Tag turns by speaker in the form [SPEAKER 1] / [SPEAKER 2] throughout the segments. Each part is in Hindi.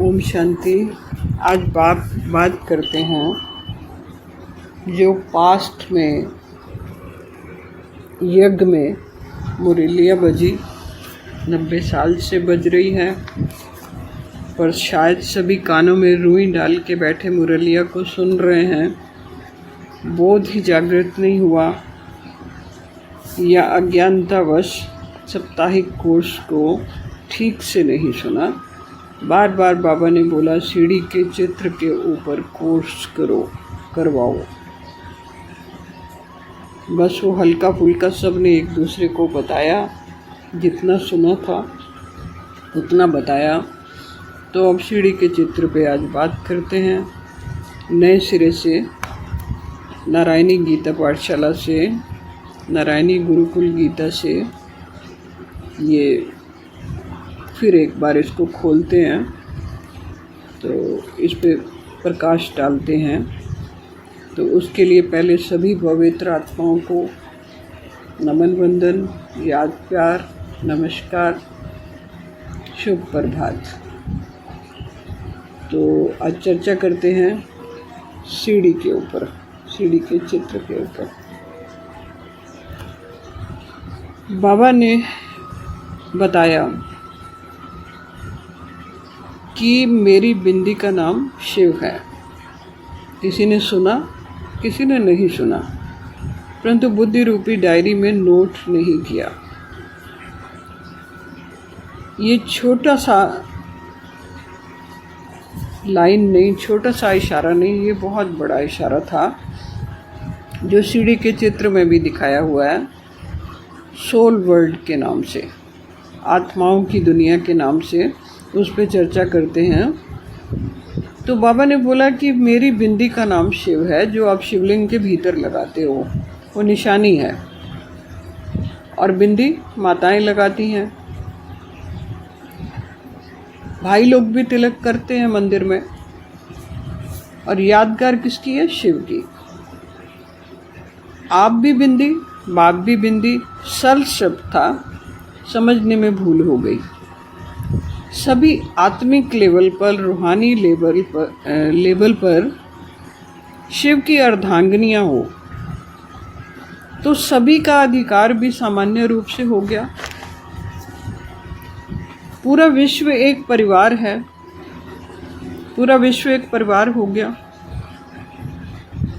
[SPEAKER 1] ओम शांति। आज बात करते हैं जो पास्ट में यज्ञ में मुरलियाँ बजी 90 साल से बज रही है, पर शायद सभी कानों में रुई डाल के बैठे मुरलिया को सुन रहे हैं। बोध ही जागृत नहीं हुआ या अज्ञानतावश साप्ताहिक कोर्स को ठीक से नहीं सुना। बार बार बाबा ने बोला सीढ़ी के चित्र के ऊपर कोर्स करवाओ। बस वो हल्का फुल्का सब ने एक दूसरे को बताया, जितना सुना था उतना बताया। तो अब सीढ़ी के चित्र पे आज बात करते हैं नए सिरे से, नारायणी गीता पाठशाला से, नारायणी गुरुकुल गीता से। ये फिर एक बार इसको खोलते हैं तो इस पे प्रकाश डालते हैं। तो उसके लिए पहले सभी पवित्र आत्माओं को नमन वंदन, याद प्यार, नमस्कार, शुभ प्रभात। तो आज चर्चा करते हैं सीढ़ी के ऊपर, सीढ़ी के चित्र के ऊपर। बाबा ने बताया कि मेरी बिंदी का नाम शिव है। किसी ने सुना, किसी ने नहीं सुना, परंतु बुद्धि रूपी डायरी में नोट नहीं किया। ये छोटा सा लाइन नहीं, छोटा सा इशारा नहीं, ये बहुत बड़ा इशारा था जो सीढ़ी के चित्र में भी दिखाया हुआ है। सोल वर्ल्ड के नाम से, आत्माओं की दुनिया के नाम से उस पर चर्चा करते हैं। तो बाबा ने बोला कि मेरी बिंदी का नाम शिव है, जो आप शिवलिंग के भीतर लगाते हो, वो निशानी है। और बिंदी माताएं लगाती हैं, भाई लोग भी तिलक करते हैं मंदिर में। और यादगार किसकी है? शिव की। आप भी बिंदी, बाप भी बिंदी, सरल शब्द था, समझने में भूल हो गई। सभी आत्मिक लेवल पर, रूहानी लेवल पर शिव की अर्धांगिनियाँ हो तो सभी का अधिकार भी सामान्य रूप से हो गया। पूरा विश्व एक परिवार है, पूरा विश्व एक परिवार हो गया।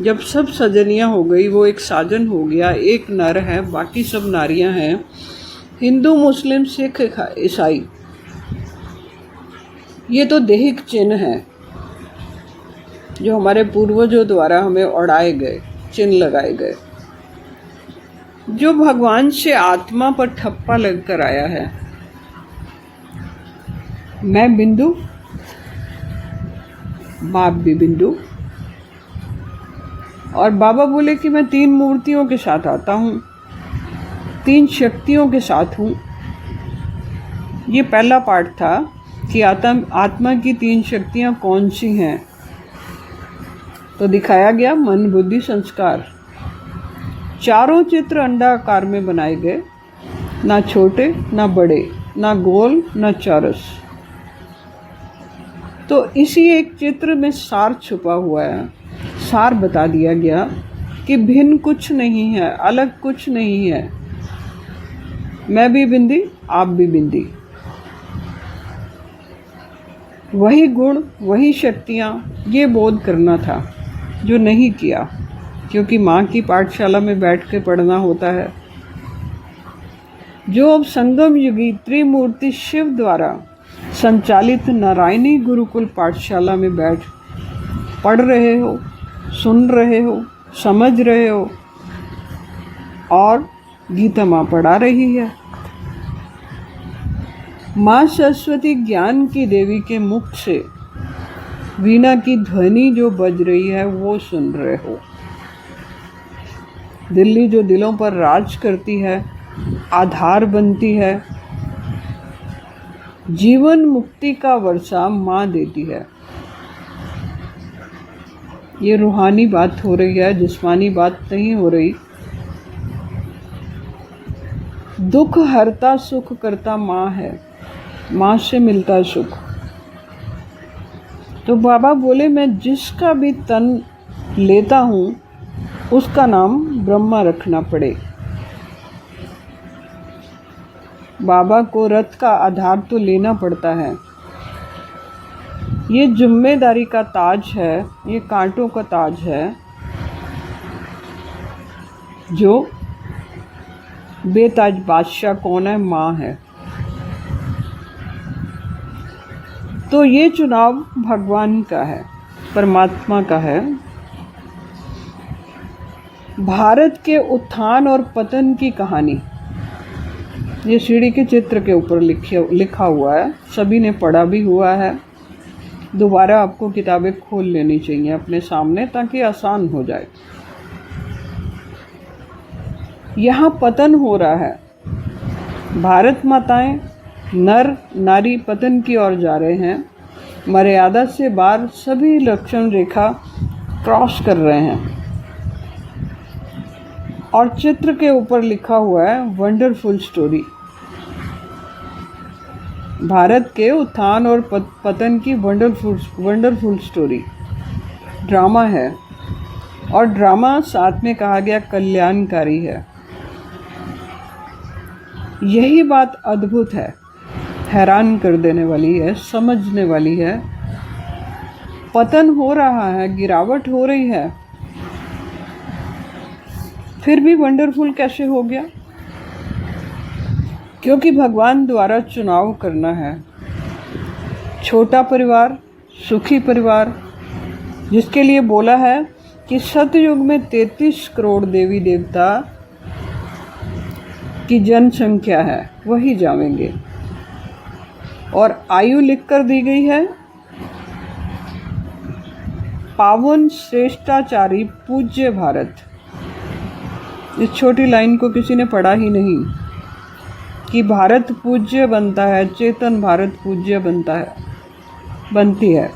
[SPEAKER 1] जब सब सजनियाँ हो गई, वो एक साजन हो गया। एक नर है, बाकी सब नारियाँ हैं। हिंदू, मुस्लिम, सिख, ईसाई, ये तो दैहिक चिन्ह हैं जो हमारे पूर्वजों द्वारा हमें उड़ाए गए, चिन्ह लगाए गए। जो भगवान से आत्मा पर ठप्पा लगकर आया है। मैं बिंदु, बाप भी बिंदु। और बाबा बोले कि मैं 3 मूर्तियों के साथ आता हूँ, 3 शक्तियों के साथ हूँ। ये पहला पार्ट था कि आत्मा की 3 शक्तियाँ कौन सी हैं। तो दिखाया गया मन, बुद्धि, संस्कार। चारों चित्र अंडाकार में बनाए गए, ना छोटे ना बड़े, ना गोल ना चौरस। तो इसी एक चित्र में सार छुपा हुआ है। सार बता दिया गया कि भिन्न कुछ नहीं है, अलग कुछ नहीं है। मैं भी बिंदी, आप भी बिंदी। वही गुण, वही शक्तियाँ, ये बोध करना था जो नहीं किया, क्योंकि माँ की पाठशाला में बैठ के पढ़ना होता है। जो अब संगम युगी त्रिमूर्ति शिव द्वारा संचालित नारायणी गुरुकुल पाठशाला में बैठ पढ़ रहे हो, सुन रहे हो, समझ रहे हो, और गीता माँ पढ़ा रही है। माँ सरस्वती ज्ञान की देवी के मुख से वीणा की ध्वनि जो बज रही है वो सुन रहे हो। दिल्ली जो दिलों पर राज करती है, आधार बनती है, जीवन मुक्ति का वर्षा माँ देती है। ये रूहानी बात हो रही है, जिस्मानी बात नहीं हो रही। दुख हरता सुख करता माँ है, माँ से मिलता सुख। तो बाबा बोले, मैं जिसका भी तन लेता हूँ उसका नाम ब्रह्मा रखना पड़े। बाबा को रथ का आधार तो लेना पड़ता है। ये जिम्मेदारी का ताज है, ये कांटों का ताज है जो बेताज बादशाह कौन है? माँ है। तो ये चुनाव भगवान का है, परमात्मा का है। भारत के उत्थान और पतन की कहानी ये सीढ़ी के चित्र के ऊपर लिखा हुआ है, सभी ने पढ़ा भी हुआ है। दोबारा आपको किताबें खोल लेनी चाहिए अपने सामने ताकि आसान हो जाए। यहाँ पतन हो रहा है, भारत माताएं नर नारी पतन की ओर जा रहे हैं, मर्यादा से बाहर सभी लक्षण रेखा क्रॉस कर रहे हैं। और चित्र के ऊपर लिखा हुआ है वंडरफुल स्टोरी। भारत के उत्थान और पतन की वंडरफुल स्टोरी ड्रामा है, और ड्रामा साथ में कहा गया कल्याणकारी है। यही बात अद्भुत है, हैरान कर देने वाली है, समझने वाली है। पतन हो रहा है, गिरावट हो रही है, फिर भी वंडरफुल कैसे हो गया? क्योंकि भगवान द्वारा चुनाव करना है। छोटा परिवार, सुखी परिवार, जिसके लिए बोला है कि सतयुग में 33 करोड़ देवी देवता की जनसंख्या है, वही जावेंगे। और आयु लिख कर दी गई है, पावन श्रेष्ठाचारी पूज्य भारत। इस छोटी लाइन को किसी ने पढ़ा ही नहीं कि भारत पूज्य बनता है, चेतन भारत पूज्य बनती है।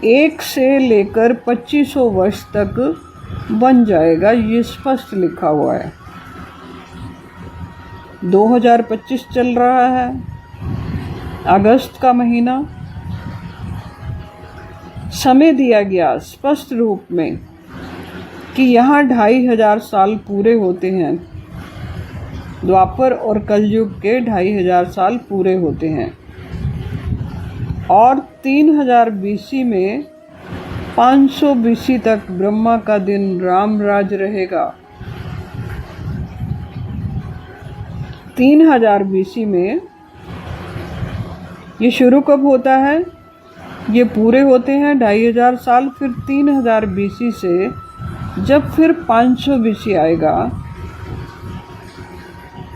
[SPEAKER 1] 1 से लेकर 2500 वर्ष तक बन जाएगा, ये स्पष्ट लिखा हुआ है। 2025 चल रहा है, अगस्त का महीना। समय दिया गया स्पष्ट रूप में कि यहाँ 2500 साल पूरे होते हैं। द्वापर और कलयुग के 2500 साल पूरे होते हैं, और 3000 BC में 500 BC तक ब्रह्मा का दिन रामराज रहेगा। 3000 BC में ये शुरू कब होता है? ये पूरे होते हैं 2500 साल, फिर 3000 BC से जब फिर 500 BC आएगा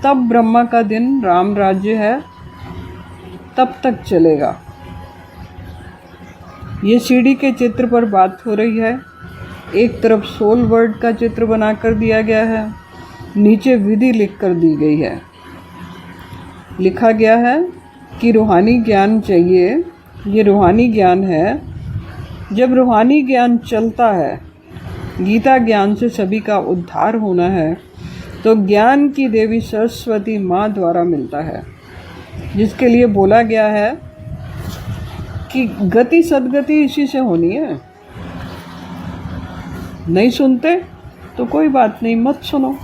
[SPEAKER 1] तब ब्रह्मा का दिन राम राज्य है, तब तक चलेगा। ये सीढ़ी के चित्र पर बात हो रही है। एक तरफ सोल वर्ड का चित्र बनाकर दिया गया है, नीचे विधि लिख कर दी गई है। लिखा गया है कि रूहानी ज्ञान चाहिए, ये रूहानी ज्ञान है। जब रूहानी ज्ञान चलता है, गीता ज्ञान से सभी का उद्धार होना है, तो ज्ञान की देवी सरस्वती माँ द्वारा मिलता है, जिसके लिए बोला गया है कि गति सदगति इसी से होनी है। नहीं सुनते तो कोई बात नहीं, मत सुनो,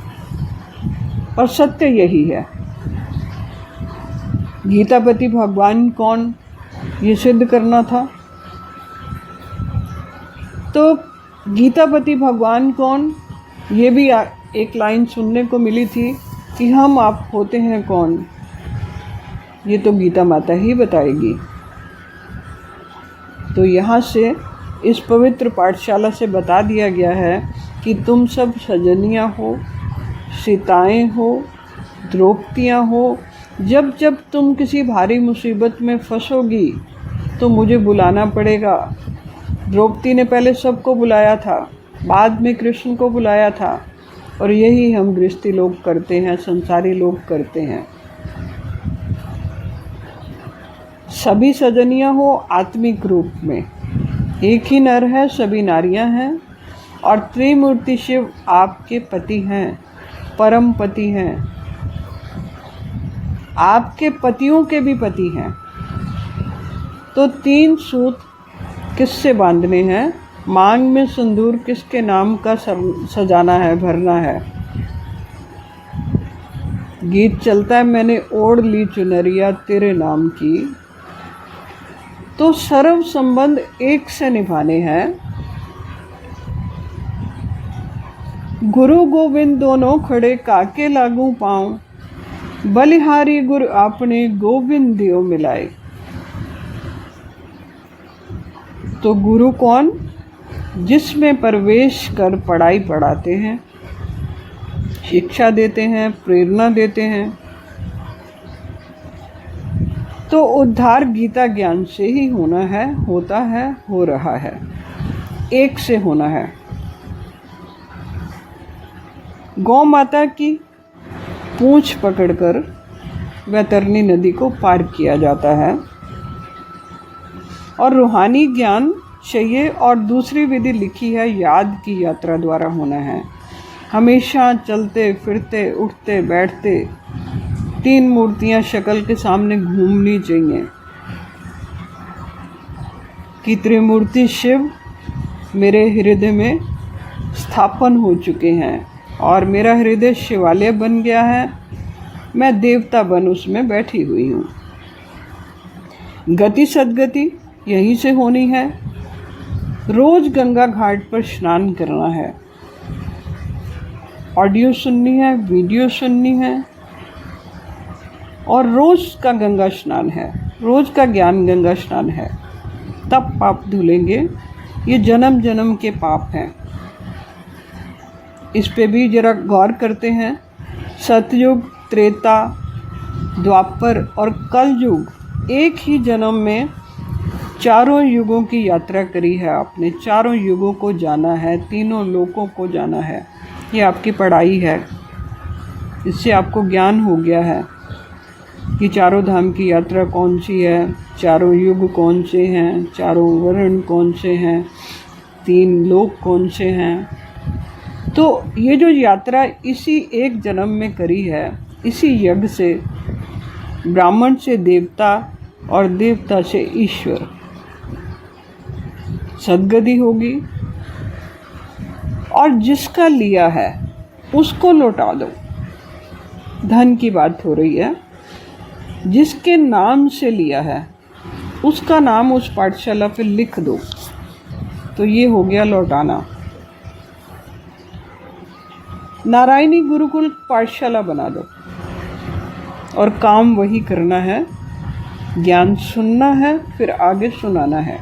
[SPEAKER 1] पर सत्य यही है। गीतापति भगवान कौन, ये सिद्ध करना था। तो गीतापति भगवान कौन, ये भी एक लाइन सुनने को मिली थी कि हम आप होते हैं कौन, ये तो गीता माता ही बताएगी। तो यहाँ से इस पवित्र पाठशाला से बता दिया गया है कि तुम सब सजनियाँ हो, सीताएं हो, द्रौपदियाँ हो। जब जब तुम किसी भारी मुसीबत में फंसोगी तो मुझे बुलाना पड़ेगा। द्रौपदी ने पहले सबको बुलाया था, बाद में कृष्ण को बुलाया था, और यही हम गृहस्थी लोग करते हैं, संसारी लोग करते हैं। सभी सजनियाँ हो आत्मिक रूप में, एक ही नर है, सभी नारियां हैं, और त्रिमूर्ति शिव आपके पति हैं, परम पति हैं, आपके पतियों के भी पति हैं। तो 3 सूत किससे बांधने हैं, मांग में सिंदूर किसके नाम का सजाना है, भरना है। गीत चलता है, मैंने ओढ़ ली चुनरिया तेरे नाम की। तो सर्व संबंध एक से निभाने हैं। गुरु गोविंद दोनों खड़े काके लागू पाऊं, बलिहारी गुरु आपने गोविंद दियो मिलाए। तो गुरु कौन, जिसमें प्रवेश कर पढ़ाई पढ़ाते हैं, शिक्षा देते हैं, प्रेरणा देते हैं। तो उद्धार गीता ज्ञान से ही होना है, होता है, हो रहा है, एक से होना है। गौ माता की पूंछ पकड़कर वैतरणी नदी को पार किया जाता है। और रूहानी ज्ञान चाहिए और दूसरी विधि लिखी है, याद की यात्रा द्वारा होना है। हमेशा चलते फिरते उठते बैठते 3 मूर्तियां शक्ल के सामने घूमनी चाहिए कि त्रिमूर्ति शिव मेरे हृदय में स्थापन हो चुके हैं और मेरा हृदय शिवालय बन गया है, मैं देवता बन उसमें बैठी हुई हूँ। गति सदगति यहीं से होनी है। रोज गंगा घाट पर स्नान करना है, ऑडियो सुननी है, वीडियो सुननी है और रोज का गंगा स्नान है, रोज का ज्ञान गंगा स्नान है, तब पाप धुलेंगे। ये जन्म जन्म के पाप हैं। इस पे भी जरा गौर करते हैं। सतयुग, त्रेता, द्वापर और कलयुग, एक ही जन्म में चारों युगों की यात्रा करी है आपने, चारों युगों को जाना है, तीनों लोकों को जाना है। ये आपकी पढ़ाई है, इससे आपको ज्ञान हो गया है कि चारों धाम की यात्रा कौन सी है, चारों युग कौन से हैं, चारों वर्ण कौन से हैं, 3 लोक कौन से हैं। तो ये जो यात्रा इसी एक जन्म में करी है, इसी यज्ञ से ब्राह्मण से देवता और देवता से ईश्वर, सद्गति होगी। और जिसका लिया है उसको लौटा दो। धन की बात हो रही है। जिसके नाम से लिया है उसका नाम उस पाठशाला पे लिख दो, तो ये हो गया लौटाना। नारायणी गुरुकुल पाठशाला बना दो और काम वही करना है, ज्ञान सुनना है, फिर आगे सुनाना है।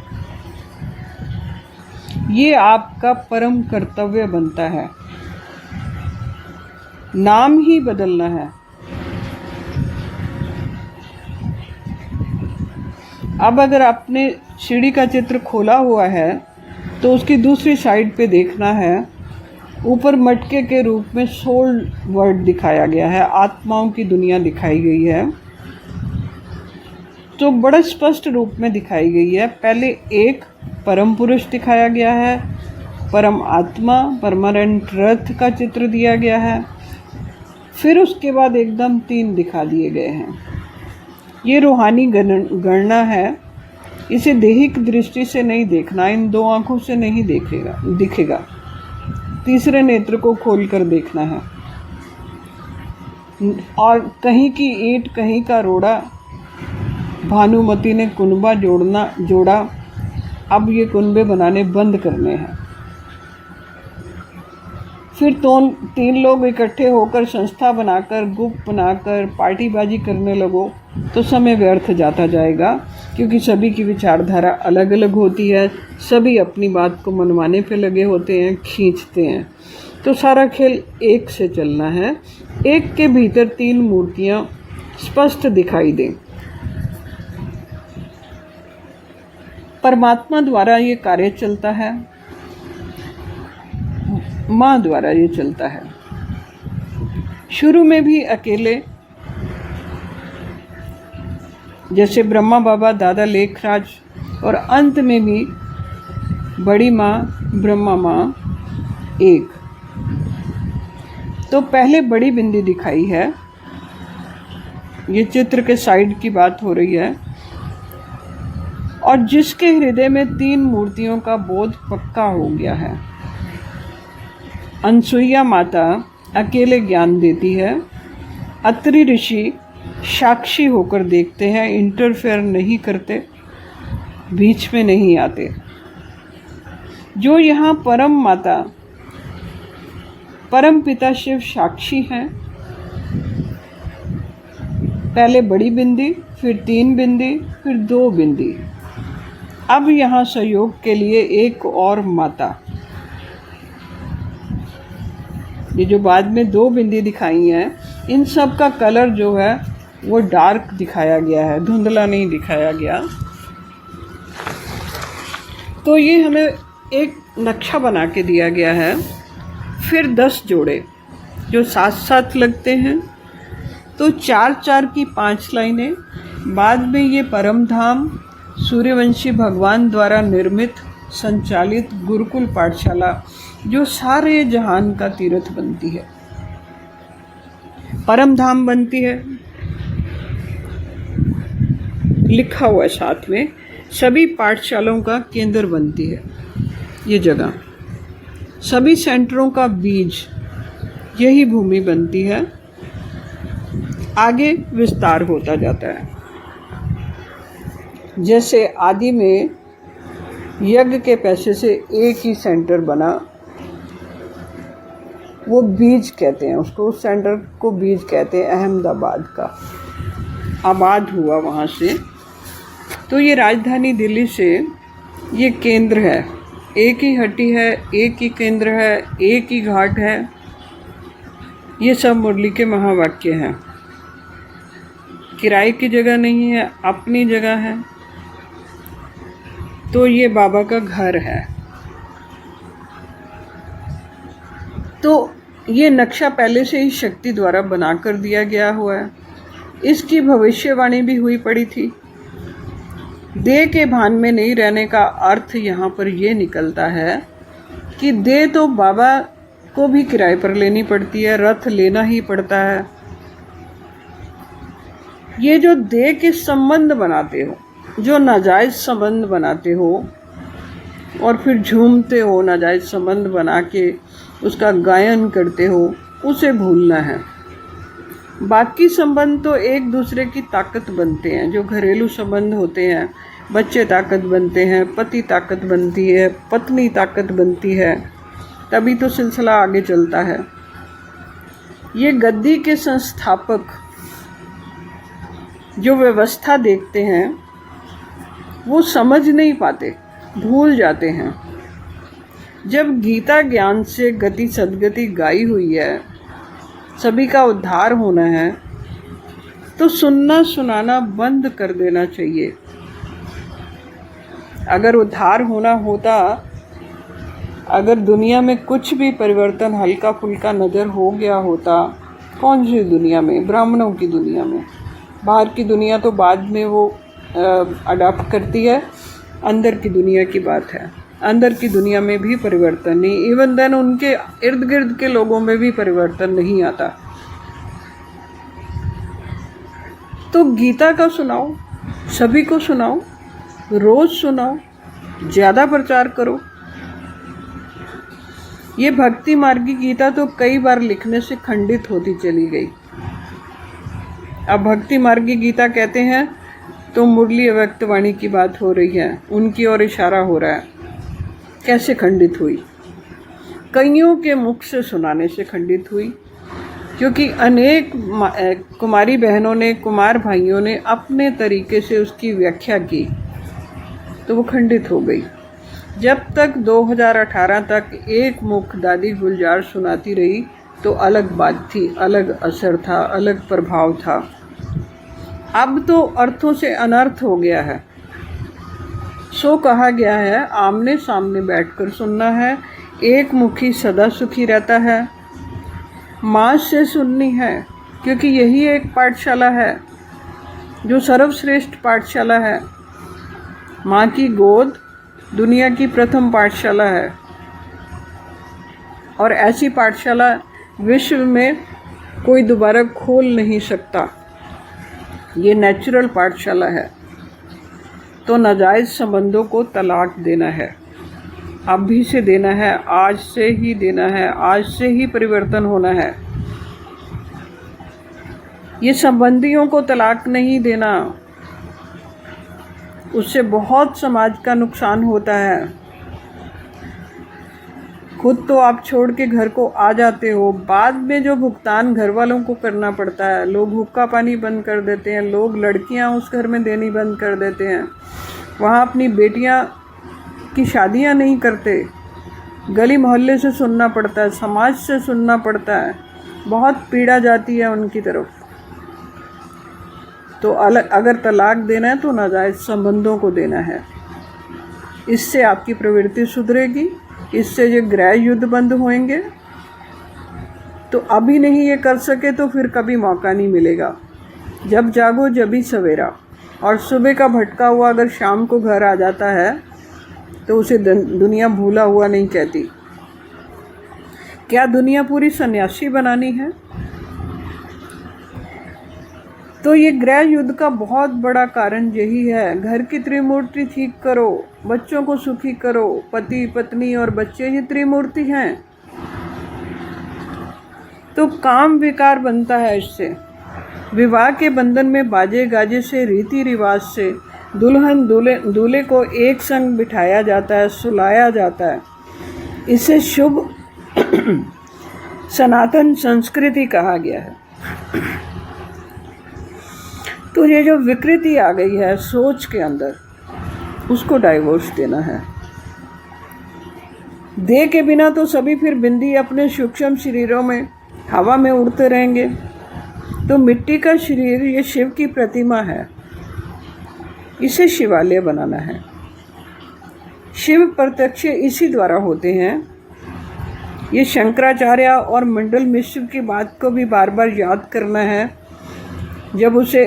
[SPEAKER 1] ये आपका परम कर्तव्य बनता है। नाम ही बदलना है। अब अगर आपने सीढ़ी का चित्र खोला हुआ है तो उसकी दूसरी साइड पे देखना है, ऊपर मटके के रूप में सोल वर्ड दिखाया गया है, आत्माओं की दुनिया दिखाई गई है, तो बड़ा स्पष्ट रूप में दिखाई गई है। पहले एक परम पुरुष दिखाया गया है, परम आत्मा, परमानेंट रथ का चित्र दिया गया है, फिर उसके बाद एकदम 3 दिखा दिए गए हैं। ये रूहानी गणना है। इसे दैहिक दृष्टि से नहीं देखना, इन 2 आँखों से नहीं दिखेगा। तीसरे नेत्र को खोलकर देखना है। और कहीं की ईंट कहीं का रोड़ा, भानुमति ने कुनबा जोड़ा, अब ये कुनबे बनाने बंद करने हैं। फिर तो 3 लोग इकट्ठे होकर संस्था बनाकर, ग्रुप बनाकर पार्टीबाजी करने लगो तो समय व्यर्थ जाता जाएगा, क्योंकि सभी की विचारधारा अलग अलग होती है, सभी अपनी बात को मनवाने पे लगे होते हैं, खींचते हैं। तो सारा खेल एक से चलना है। एक के भीतर 3 मूर्तियाँ स्पष्ट दिखाई दें। परमात्मा द्वारा ये कार्य चलता है, माँ द्वारा ये चलता है। शुरू में भी अकेले, जैसे ब्रह्मा बाबा, दादा लेखराज, और अंत में भी बड़ी माँ, ब्रह्मा माँ एक। तो पहले बड़ी बिंदी दिखाई है, ये चित्र के साइड की बात हो रही है, और जिसके हृदय में 3 मूर्तियों का बोध पक्का हो गया है। अनसुईया माता अकेले ज्ञान देती है, अत्रि ऋषि साक्षी होकर देखते हैं, इंटरफेयर नहीं करते, बीच में नहीं आते। जो यहाँ परम माता परम पिता शिव साक्षी हैं, पहले बड़ी बिंदी, फिर 3 बिंदी, फिर 2 बिंदी। अब यहाँ सहयोग के लिए एक और माता, ये जो बाद में 2 बिंदी दिखाई हैं, इन सब का कलर जो है वो डार्क दिखाया गया है, धुंधला नहीं दिखाया गया। तो ये हमें एक नक्शा बना के दिया गया है। फिर 10 जोड़े जो साथ साथ लगते हैं, तो 4-4 की 5 लाइनें। बाद में ये परम धाम सूर्यवंशी भगवान द्वारा निर्मित संचालित गुरुकुल पाठशाला जो सारे जहान का तीर्थ बनती है, परम धाम बनती है, लिखा हुआ है साथ में, सभी पाठशालाओं का केंद्र बनती है ये जगह, सभी सेंटरों का बीज यही भूमि बनती है। आगे विस्तार होता जाता है। जैसे आदि में यज्ञ के पैसे से एक ही सेंटर बना, वो बीज कहते हैं उसको, उस सेंटर को बीज कहते हैं। अहमदाबाद का आबाद हुआ वहाँ से। तो ये राजधानी दिल्ली से ये केंद्र है, एक ही हट्टी है, एक ही केंद्र है, एक ही घाट है। ये सब मुरली के महावाक्य हैं। किराए की जगह नहीं है, अपनी जगह है। तो ये बाबा का घर है। तो ये नक्शा पहले से ही शक्ति द्वारा बनाकर दिया गया हुआ है। इसकी भविष्यवाणी भी हुई पड़ी थी। देह के भान में नहीं रहने का अर्थ यहाँ पर ये निकलता है कि देह तो बाबा को भी किराए पर लेनी पड़ती है, रथ लेना ही पड़ता है। ये जो देह के संबंध बनाते हो, जो नाजायज संबंध बनाते हो और फिर झूमते हो, नाजायज संबंध बना के उसका गायन करते हो, उसे भूलना है। बाकी संबंध तो एक दूसरे की ताकत बनते हैं। जो घरेलू संबंध होते हैं, बच्चे ताकत बनते हैं, पति ताकत बनती है, पत्नी ताकत बनती है, तभी तो सिलसिला आगे चलता है। ये गद्दी के संस्थापक जो व्यवस्था देखते हैं, वो समझ नहीं पाते, भूल जाते हैं। जब गीता ज्ञान से गति सद्गति गाई हुई है, सभी का उद्धार होना है, तो सुनना सुनाना बंद कर देना चाहिए। अगर उद्धार होना होता, अगर दुनिया में कुछ भी परिवर्तन हल्का फुल्का नज़र हो गया होता, कौन सी दुनिया में? ब्राह्मणों की दुनिया में। बाहर की दुनिया तो बाद में वो अडॉप्ट करती है, अंदर की दुनिया की बात है। अंदर की दुनिया में भी परिवर्तन नहीं, इवन देन उनके इर्द गिर्द के लोगों में भी परिवर्तन नहीं आता। तो गीता का सुनाओ, सभी को सुनाओ, रोज सुनाओ, ज़्यादा प्रचार करो। ये भक्ति मार्गी गीता तो कई बार लिखने से खंडित होती चली गई। अब भक्ति मार्गी गीता कहते हैं तो मुरली अव्यक्त वाणी की बात हो रही है, उनकी ओर इशारा हो रहा है। कैसे खंडित हुई? कईयों के मुख से सुनाने से खंडित हुई, क्योंकि अनेक कुमारी बहनों ने, कुमार भाइयों ने अपने तरीके से उसकी व्याख्या की, तो वो खंडित हो गई। जब तक 2018 तक एक मुख दादी गुलजार सुनाती रही तो अलग बात थी, अलग असर था, अलग प्रभाव था। अब तो अर्थों से अनर्थ हो गया है। सो कहा गया है, आमने सामने बैठकर सुनना है, एक मुखी सदा सुखी रहता है। माँ से सुननी है, क्योंकि यही एक पाठशाला है जो सर्वश्रेष्ठ पाठशाला है। माँ की गोद दुनिया की प्रथम पाठशाला है, और ऐसी पाठशाला विश्व में कोई दोबारा खोल नहीं सकता। ये नेचुरल पाठशाला है। तो नाजायज़ संबंधों को तलाक देना है, अभी से देना है, आज से ही देना है, आज से ही परिवर्तन होना है। ये संबंधियों को तलाक नहीं देना, उससे बहुत समाज का नुकसान होता है। खुद तो आप छोड़ के घर को आ जाते हो, बाद में जो भुगतान घर वालों को करना पड़ता है। लोग हुक्का पानी बंद कर देते हैं, लोग लड़कियां उस घर में देनी बंद कर देते हैं, वहाँ अपनी बेटियां की शादियां नहीं करते, गली मोहल्ले से सुनना पड़ता है, समाज से सुनना पड़ता है, बहुत पीड़ा जाती है उनकी तरफ। तो अगर तलाक देना है तो नाजायज़ संबंधों को देना है। इससे आपकी प्रवृत्ति सुधरेगी, इससे ये गृह युद्ध बंद होंगे। तो अभी नहीं ये कर सके तो फिर कभी मौका नहीं मिलेगा। जब जागो जभी सवेरा। और सुबह का भटका हुआ अगर शाम को घर आ जाता है तो उसे दुनिया भूला हुआ नहीं कहती। क्या दुनिया पूरी सन्यासी बनानी है? तो ये गृह युद्ध का बहुत बड़ा कारण यही है। घर की त्रिमूर्ति ठीक करो, बच्चों को सुखी करो। पति पत्नी और बच्चे ये त्रिमूर्ति हैं। तो काम विकार बनता है इससे। विवाह के बंधन में बाजे गाजे से, रीति रिवाज से दुल्हन दूल्हे को एक संग बिठाया जाता है, सुलाया जाता है। इसे शुभ सनातन संस्कृति कहा गया है। तो ये जो विकृति आ गई है सोच के अंदर, उसको डाइवोर्स देना है। देह के बिना तो सभी फिर बिंदी अपने सूक्ष्म शरीरों में हवा में उड़ते रहेंगे। तो मिट्टी का शरीर ये शिव की प्रतिमा है, इसे शिवालय बनाना है। शिव प्रत्यक्ष इसी द्वारा होते हैं। ये शंकराचार्य और मंडल मिश्र की बात को भी बार बार याद करना है। जब उसे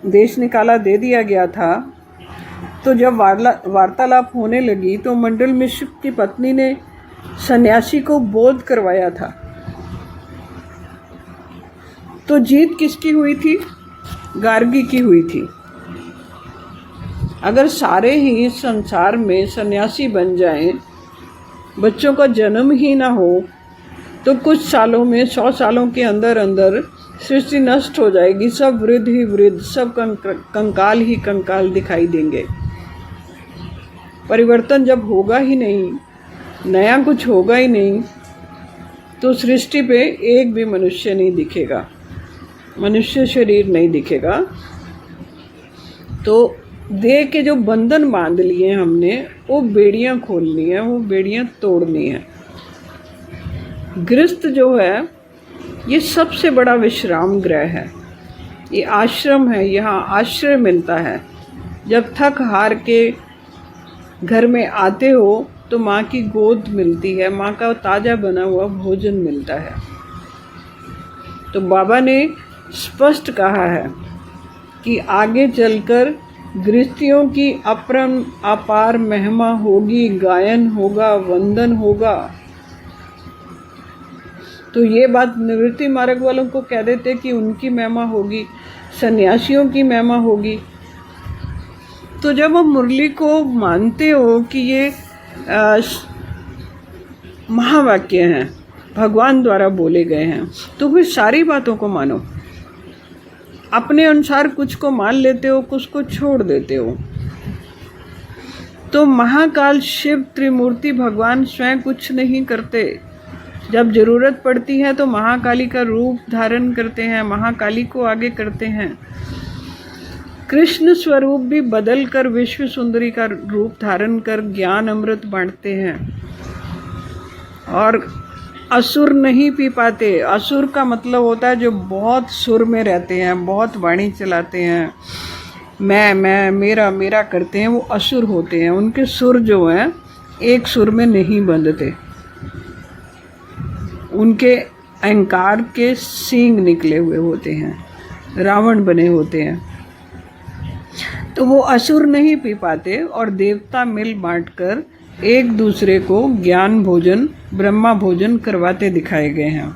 [SPEAKER 1] देश निकाला दे दिया गया था, तो जब वार्तालाप होने लगी तो मंडल मिश्र की पत्नी ने सन्यासी को बोध करवाया था। तो जीत किसकी हुई थी? गार्गी की हुई थी। अगर सारे ही संसार में सन्यासी बन जाएं, बच्चों का जन्म ही ना हो, तो कुछ सालों में 100 सालों के अंदर अंदर सृष्टि नष्ट हो जाएगी। सब वृद्ध ही वृद्ध, सब कंकाल ही कंकाल दिखाई देंगे। परिवर्तन जब होगा ही नहीं, नया कुछ होगा ही नहीं, तो सृष्टि पे एक भी मनुष्य नहीं दिखेगा, मनुष्य शरीर नहीं दिखेगा। तो देह के जो बंधन बांध लिए हमने, वो बेड़ियां खोलनी है, वो बेड़ियां तोड़नी है। गृहस्थ जो है ये सबसे बड़ा विश्राम गृह है, ये आश्रम है, यहाँ आश्रय मिलता है। जब थक हार के घर में आते हो तो माँ की गोद मिलती है, माँ का ताज़ा बना हुआ भोजन मिलता है। तो बाबा ने स्पष्ट कहा है कि आगे चलकर गृहस्थियों की अपार महिमा होगी, गायन होगा, वंदन होगा। तो ये बात निवृत्ति मार्ग वालों को कह देते कि उनकी महिमा होगी, सन्यासियों की महिमा होगी। तो जब आप मुरली को मानते हो कि ये महावाक्य हैं, भगवान द्वारा बोले गए हैं, तो फिर सारी बातों को मानो। अपने अनुसार कुछ को मान लेते हो, कुछ को छोड़ देते हो। तो महाकाल शिव त्रिमूर्ति भगवान स्वयं कुछ नहीं करते। जब जरूरत पड़ती है तो महाकाली का रूप धारण करते हैं, महाकाली को आगे करते हैं। कृष्ण स्वरूप भी बदल कर विश्व सुंदरी का रूप धारण कर ज्ञान अमृत बांटते हैं। और असुर नहीं पी पाते। असुर का मतलब होता है जो बहुत सुर में रहते हैं, बहुत वाणी चलाते हैं, मैं मेरा मेरा करते हैं, वो असुर होते हैं। उनके सुर जो हैं एक सुर में नहीं बंधते, उनके अहंकार के सींग निकले हुए होते हैं, रावण बने होते हैं। तो वो असुर नहीं पी पाते और देवता मिल बांटकर एक दूसरे को ज्ञान भोजन, ब्रह्मा भोजन करवाते दिखाए गए हैं।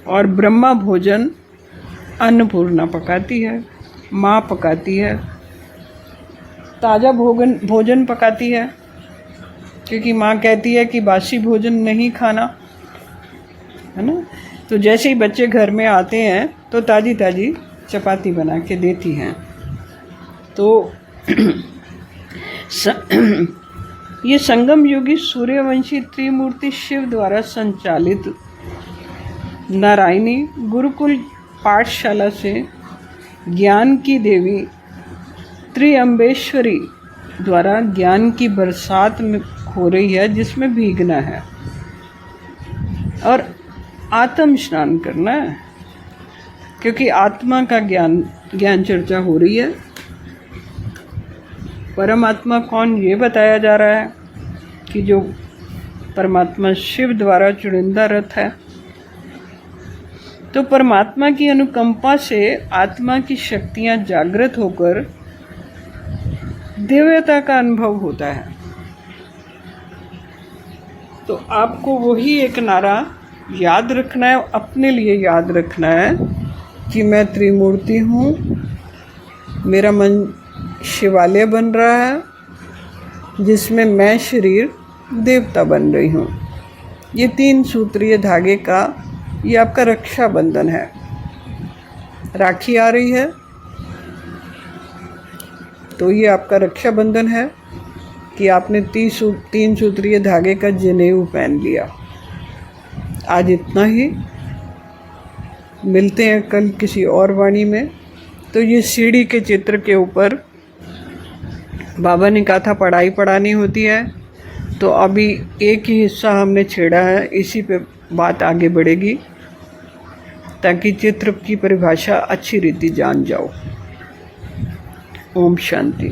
[SPEAKER 1] और ब्रह्मा भोजन अन्नपूर्णा पकाती है, माँ पकाती है, ताज़ा भोजन पकाती है, क्योंकि माँ कहती है कि बासी भोजन नहीं खाना, है ना। तो जैसे ही बच्चे घर में आते हैं तो ताज़ी ताज़ी चपाती बना के देती हैं। तो ये संगम योगी सूर्यवंशी त्रिमूर्ति शिव द्वारा संचालित नारायणी गुरुकुल पाठशाला से ज्ञान की देवी त्रिअम्बेश्वरी द्वारा ज्ञान की बरसात में हो रही है, जिसमें भीगना है और आत्म स्नान करना है, क्योंकि आत्मा का ज्ञान चर्चा हो रही है। परमात्मा कौन, ये बताया जा रहा है कि जो परमात्मा शिव द्वारा चुनिंदा रथ है। तो परमात्मा की अनुकंपा से आत्मा की शक्तियां जागृत होकर दिव्यता का अनुभव होता है। तो आपको वही एक नारा याद रखना है, अपने लिए याद रखना है कि मैं त्रिमूर्ति हूँ, मेरा मन शिवालय बन रहा है जिसमें मैं शरीर देवता बन रही हूँ। ये 3 सूत्रीय धागे का ये आपका रक्षा बंधन है। राखी आ रही है तो ये आपका रक्षा बंधन है कि आपने 3 सूत्रीय धागे का जनेऊ पहन लिया। आज इतना ही, मिलते हैं कल किसी और वाणी में। तो ये सीढ़ी के चित्र के ऊपर बाबा ने कहा था पढ़ाई पढ़ानी होती है, तो अभी एक ही हिस्सा हमने छेड़ा है, इसी पे बात आगे बढ़ेगी ताकि चित्र की परिभाषा अच्छी रीति जान जाओ। ओम शांति।